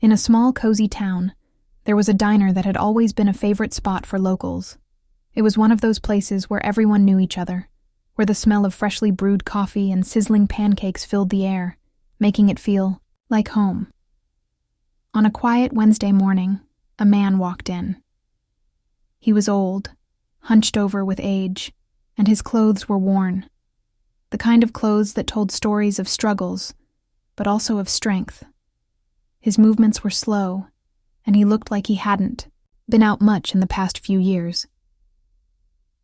In a small, cozy town, there was a diner that had always been a favorite spot for locals. It was one of those places where everyone knew each other, where the smell of freshly brewed coffee and sizzling pancakes filled the air, making it feel like home. On a quiet Wednesday morning, a man walked in. He was old, hunched over with age, and his clothes were worn. The kind of clothes that told stories of struggles, but also of strength. His movements were slow, and he looked like he hadn't been out much in the past few years.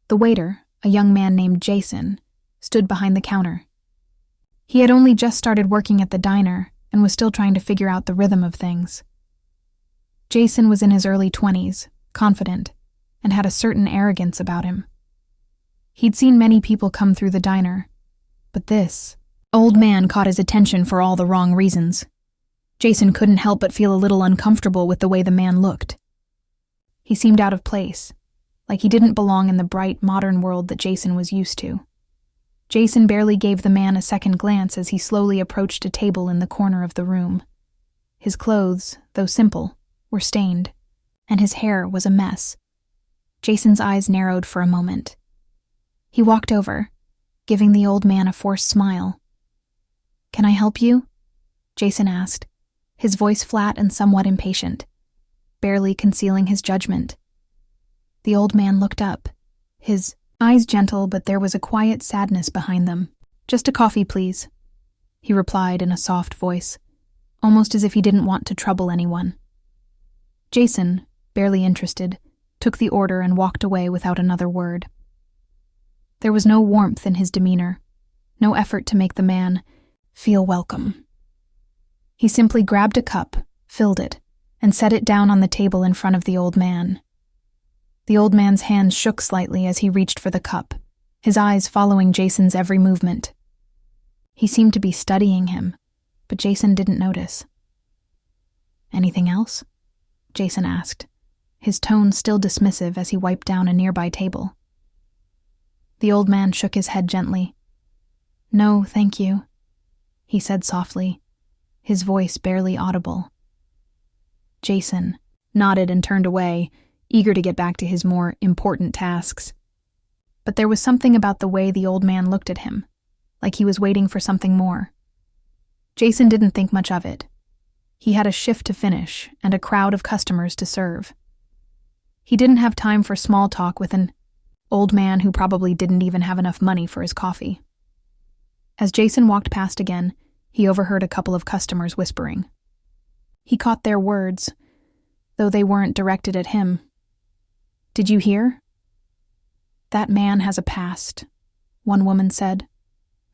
The waiter, a young man named Jason, stood behind the counter. He had only just started working at the diner and was still trying to figure out the rhythm of things. Jason was in his early 20s, confident, and had a certain arrogance about him. He'd seen many people come through the diner, but this old man caught his attention for all the wrong reasons. Jason couldn't help but feel a little uncomfortable with the way the man looked. He seemed out of place, like he didn't belong in the bright, modern world that Jason was used to. Jason barely gave the man a second glance as he slowly approached a table in the corner of the room. His clothes, though simple, were stained, and his hair was a mess. Jason's eyes narrowed for a moment. He walked over, giving the old man a forced smile. "Can I help you?" Jason asked, his voice flat and somewhat impatient, barely concealing his judgment. The old man looked up, his eyes gentle, but there was a quiet sadness behind them. "Just a coffee, please," he replied in a soft voice, almost as if he didn't want to trouble anyone. Jason, barely interested, took the order and walked away without another word. There was no warmth in his demeanor, no effort to make the man feel welcome. He simply grabbed a cup, filled it, and set it down on the table in front of the old man. The old man's hands shook slightly as he reached for the cup, his eyes following Jason's every movement. He seemed to be studying him, but Jason didn't notice. "Anything else?" Jason asked, his tone still dismissive as he wiped down a nearby table. The old man shook his head gently. "No, thank you," he said softly, his voice barely audible. Jason nodded and turned away, eager to get back to his more important tasks. But there was something about the way the old man looked at him, like he was waiting for something more. Jason didn't think much of it. He had a shift to finish and a crowd of customers to serve. He didn't have time for small talk with an old man who probably didn't even have enough money for his coffee. As Jason walked past again, he overheard a couple of customers whispering. He caught their words, though they weren't directed at him. "Did you hear? That man has a past," one woman said,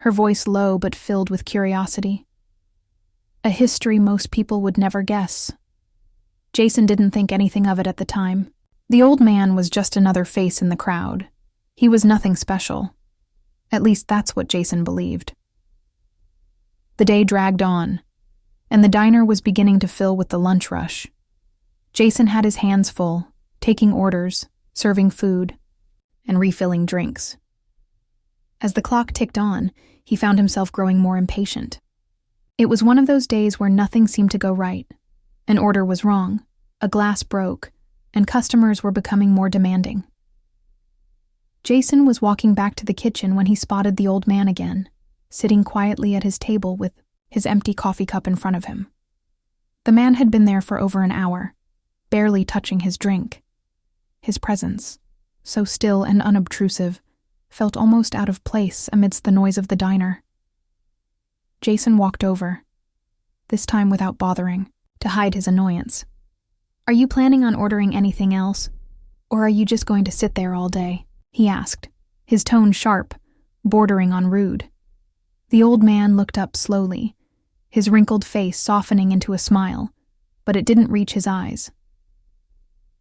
her voice low but filled with curiosity. A history most people would never guess. Jason didn't think anything of it at the time. The old man was just another face in the crowd. He was nothing special. At least that's what Jason believed. The day dragged on, and the diner was beginning to fill with the lunch rush. Jason had his hands full, taking orders, serving food, and refilling drinks. As the clock ticked on, he found himself growing more impatient. It was one of those days where nothing seemed to go right. An order was wrong, a glass broke, and customers were becoming more demanding. Jason was walking back to the kitchen when he spotted the old man again, sitting quietly at his table with his empty coffee cup in front of him. The man had been there for over an hour, barely touching his drink. His presence, so still and unobtrusive, felt almost out of place amidst the noise of the diner. Jason walked over, this time without bothering, to hide his annoyance. "Are you planning on ordering anything else, or are you just going to sit there all day?" he asked, his tone sharp, bordering on rude. The old man looked up slowly, his wrinkled face softening into a smile, but it didn't reach his eyes.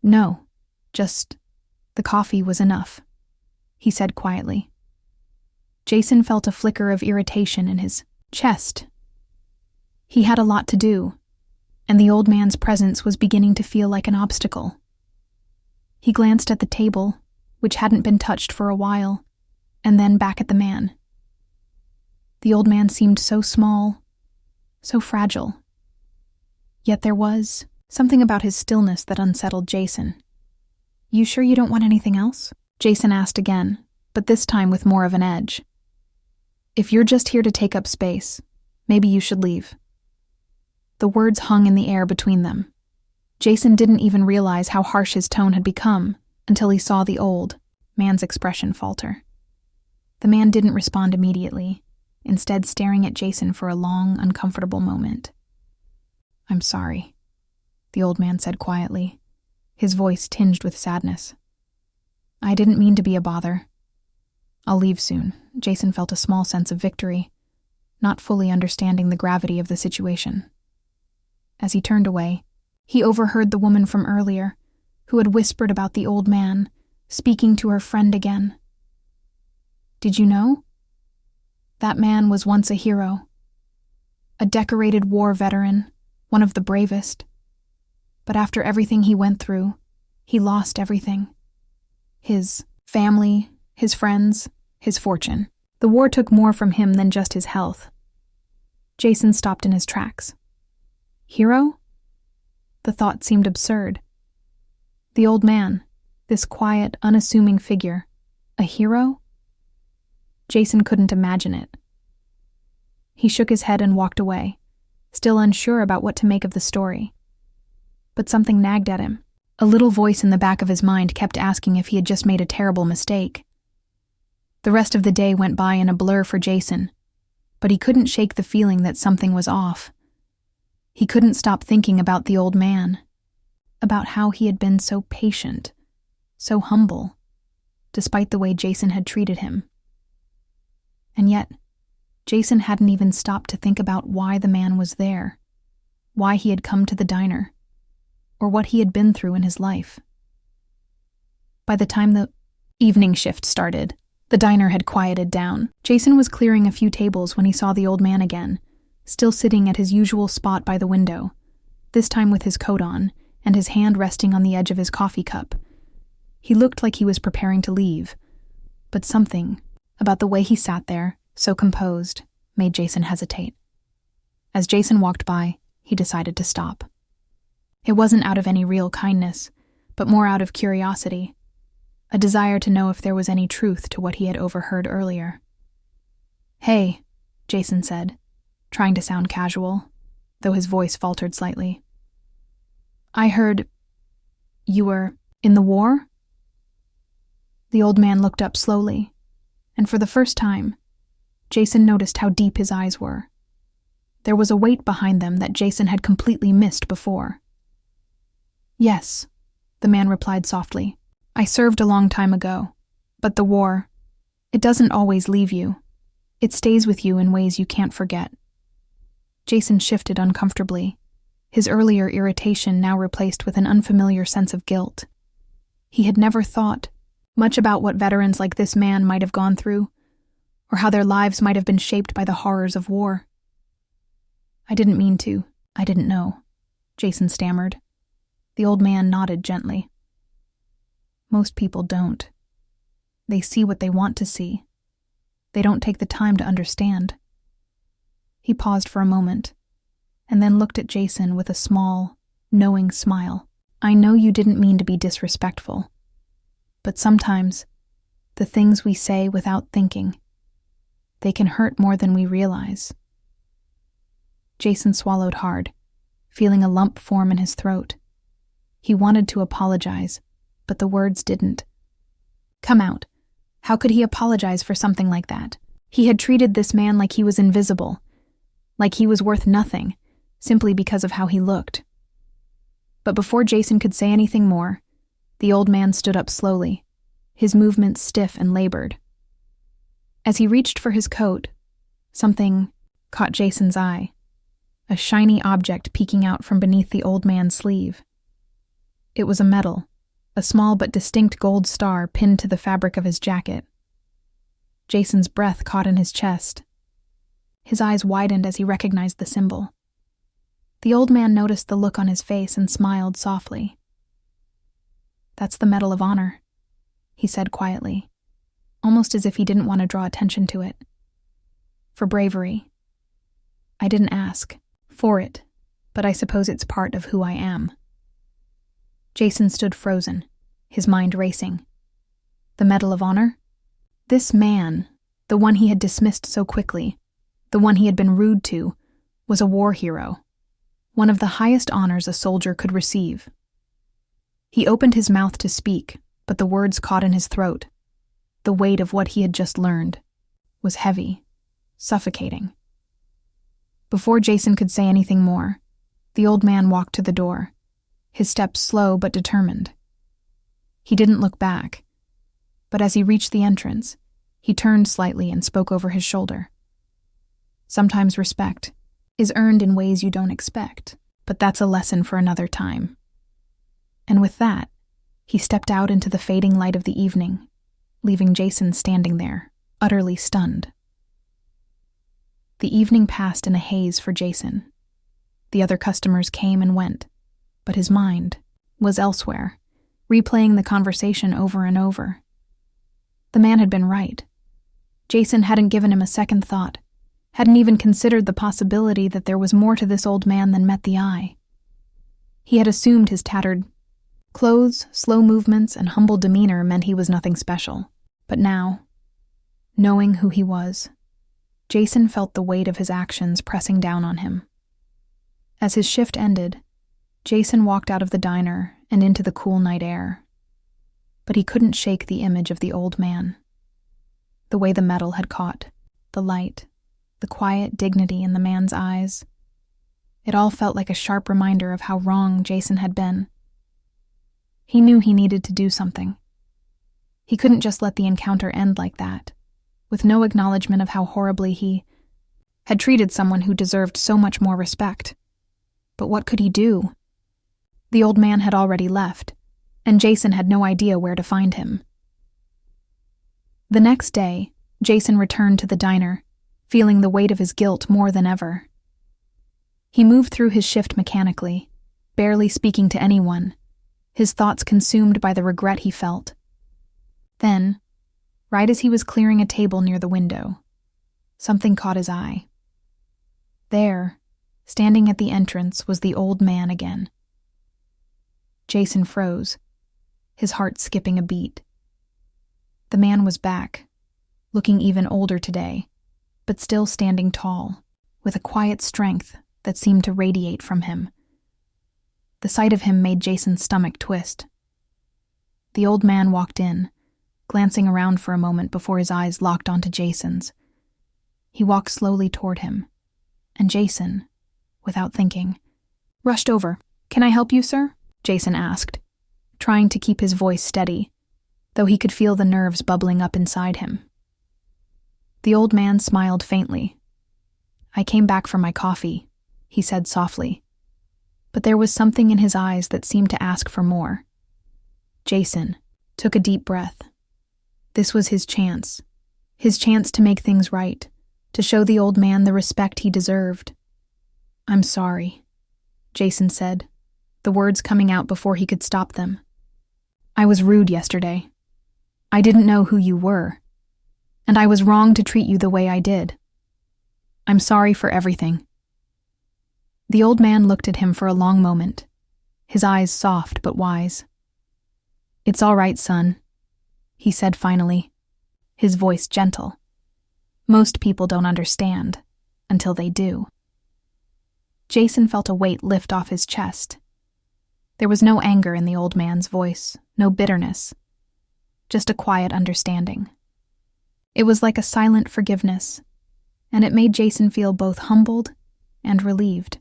"No, just the coffee was enough," he said quietly. Jason felt a flicker of irritation in his chest. He had a lot to do, and the old man's presence was beginning to feel like an obstacle. He glanced at the table, which hadn't been touched for a while, and then back at the man. The old man seemed so small, so fragile. Yet there was something about his stillness that unsettled Jason. "You sure you don't want anything else?" Jason asked again, but this time with more of an edge. "If you're just here to take up space, maybe you should leave." The words hung in the air between them. Jason didn't even realize how harsh his tone had become until he saw the old man's expression falter. The man didn't respond immediately, instead staring at Jason for a long, uncomfortable moment. "I'm sorry," the old man said quietly, his voice tinged with sadness. "I didn't mean to be a bother. I'll leave soon." Jason felt a small sense of victory, not fully understanding the gravity of the situation. As he turned away, he overheard the woman from earlier, who had whispered about the old man, speaking to her friend again. "Did you know? That man was once a hero. A decorated war veteran, one of the bravest. But after everything he went through, he lost everything. His family, his friends, his fortune. The war took more from him than just his health." Jason stopped in his tracks. Hero? The thought seemed absurd. The old man, this quiet, unassuming figure, a hero? Jason couldn't imagine it. He shook his head and walked away, still unsure about what to make of the story. But something nagged at him. A little voice in the back of his mind kept asking if he had just made a terrible mistake. The rest of the day went by in a blur for Jason, but he couldn't shake the feeling that something was off. He couldn't stop thinking about the old man, about how he had been so patient, so humble, despite the way Jason had treated him. And yet, Jason hadn't even stopped to think about why the man was there, why he had come to the diner, or what he had been through in his life. By the time the evening shift started, the diner had quieted down. Jason was clearing a few tables when he saw the old man again, still sitting at his usual spot by the window, this time with his coat on and his hand resting on the edge of his coffee cup. He looked like he was preparing to leave, but something about the way he sat there, so composed, made Jason hesitate. As Jason walked by, he decided to stop. It wasn't out of any real kindness, but more out of curiosity, a desire to know if there was any truth to what he had overheard earlier. "Hey," Jason said, trying to sound casual, though his voice faltered slightly. "I heard you were in the war?" The old man looked up slowly, and for the first time, Jason noticed how deep his eyes were. There was a weight behind them that Jason had completely missed before. "Yes," the man replied softly. "I served a long time ago, but the war, it doesn't always leave you. It stays with you in ways you can't forget." Jason shifted uncomfortably, his earlier irritation now replaced with an unfamiliar sense of guilt. He had never thought much about what veterans like this man might have gone through, or how their lives might have been shaped by the horrors of war. "I didn't mean to. I didn't know," Jason stammered. The old man nodded gently. "Most people don't. They see what they want to see. They don't take the time to understand." He paused for a moment, and then looked at Jason with a small, knowing smile. "I know you didn't mean to be disrespectful, but sometimes the things we say without thinking, they can hurt more than we realize." Jason swallowed hard, feeling a lump form in his throat. He wanted to apologize, but the words didn't come out. How could he apologize for something like that? He had treated this man like he was invisible, like he was worth nothing, simply because of how he looked. But before Jason could say anything more, the old man stood up slowly, his movements stiff and labored. As he reached for his coat, something caught Jason's eye, a shiny object peeking out from beneath the old man's sleeve. It was a medal, a small but distinct gold star pinned to the fabric of his jacket. Jason's breath caught in his chest. His eyes widened as he recognized the symbol. The old man noticed the look on his face and smiled softly. "That's the Medal of Honor," he said quietly, almost as if he didn't want to draw attention to it. "For bravery. I didn't ask for it, but I suppose it's part of who I am." Jason stood frozen, his mind racing. The Medal of Honor? This man, the one he had dismissed so quickly, the one he had been rude to, was a war hero, one of the highest honors a soldier could receive. He opened his mouth to speak, but the words caught in his throat. The weight of what he had just learned was heavy, suffocating. Before Jason could say anything more, the old man walked to the door, his steps slow but determined. He didn't look back, but as he reached the entrance, he turned slightly and spoke over his shoulder. "Sometimes respect is earned in ways you don't expect, but that's a lesson for another time." And with that, he stepped out into the fading light of the evening, leaving Jason standing there, utterly stunned. The evening passed in a haze for Jason. The other customers came and went, but his mind was elsewhere, replaying the conversation over and over. The man had been right. Jason hadn't given him a second thought, hadn't even considered the possibility that there was more to this old man than met the eye. He had assumed his tattered clothes, slow movements, and humble demeanor meant he was nothing special. But now, knowing who he was, Jason felt the weight of his actions pressing down on him. As his shift ended, Jason walked out of the diner and into the cool night air. But he couldn't shake the image of the old man. The way the metal had caught, the light, the quiet dignity in the man's eyes. It all felt like a sharp reminder of how wrong Jason had been. He knew he needed to do something. He couldn't just let the encounter end like that, with no acknowledgement of how horribly he had treated someone who deserved so much more respect. But what could he do? The old man had already left, and Jason had no idea where to find him. The next day, Jason returned to the diner, feeling the weight of his guilt more than ever. He moved through his shift mechanically, barely speaking to anyone, his thoughts consumed by the regret he felt. Then, right as he was clearing a table near the window, something caught his eye. There, standing at the entrance, was the old man again. Jason froze, his heart skipping a beat. The man was back, looking even older today, but still standing tall, with a quiet strength that seemed to radiate from him. The sight of him made Jason's stomach twist. The old man walked in, glancing around for a moment before his eyes locked onto Jason's. He walked slowly toward him, and Jason, without thinking, rushed over. "Can I help you, sir?" Jason asked, trying to keep his voice steady, though he could feel the nerves bubbling up inside him. The old man smiled faintly. "I came back for my coffee," he said softly, but there was something in his eyes that seemed to ask for more. Jason took a deep breath. This was his chance to make things right, to show the old man the respect he deserved. "I'm sorry," Jason said, the words coming out before he could stop them. "I was rude yesterday. I didn't know who you were, and I was wrong to treat you the way I did. I'm sorry for everything." The old man looked at him for a long moment, his eyes soft but wise. "It's all right, son," he said finally, his voice gentle. "Most people don't understand until they do." Jason felt a weight lift off his chest. There was no anger in the old man's voice, no bitterness, just a quiet understanding. It was like a silent forgiveness, and it made Jason feel both humbled and relieved.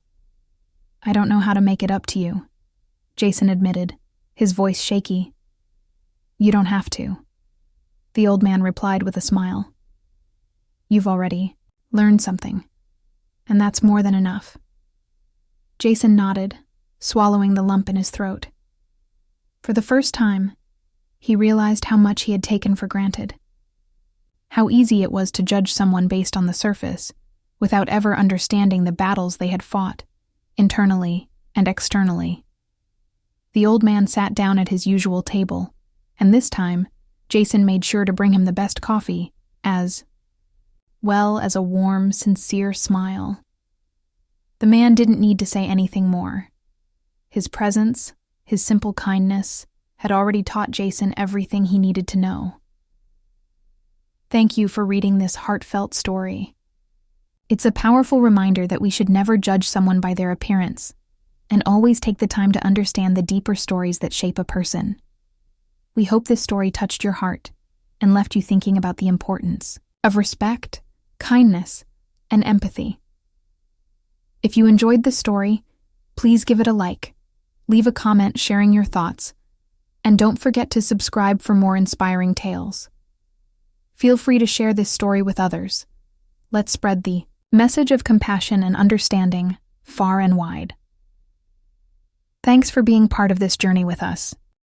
"I don't know how to make it up to you," Jason admitted, his voice shaky. "You don't have to," the old man replied with a smile. "You've already learned something, and that's more than enough." Jason nodded, swallowing the lump in his throat. For the first time, he realized how much he had taken for granted. How easy it was to judge someone based on the surface, without ever understanding the battles they had fought, internally and externally. The old man sat down at his usual table, and this time, Jason made sure to bring him the best coffee, as well as a warm, sincere smile. The man didn't need to say anything more. His presence, his simple kindness, had already taught Jason everything he needed to know. Thank you for reading this heartfelt story. It's a powerful reminder that we should never judge someone by their appearance, and always take the time to understand the deeper stories that shape a person. We hope this story touched your heart and left you thinking about the importance of respect, kindness, and empathy. If you enjoyed this story, please give it a like, leave a comment sharing your thoughts, and don't forget to subscribe for more inspiring tales. Feel free to share this story with others. Let's spread the message of compassion and understanding far and wide. Thanks for being part of this journey with us.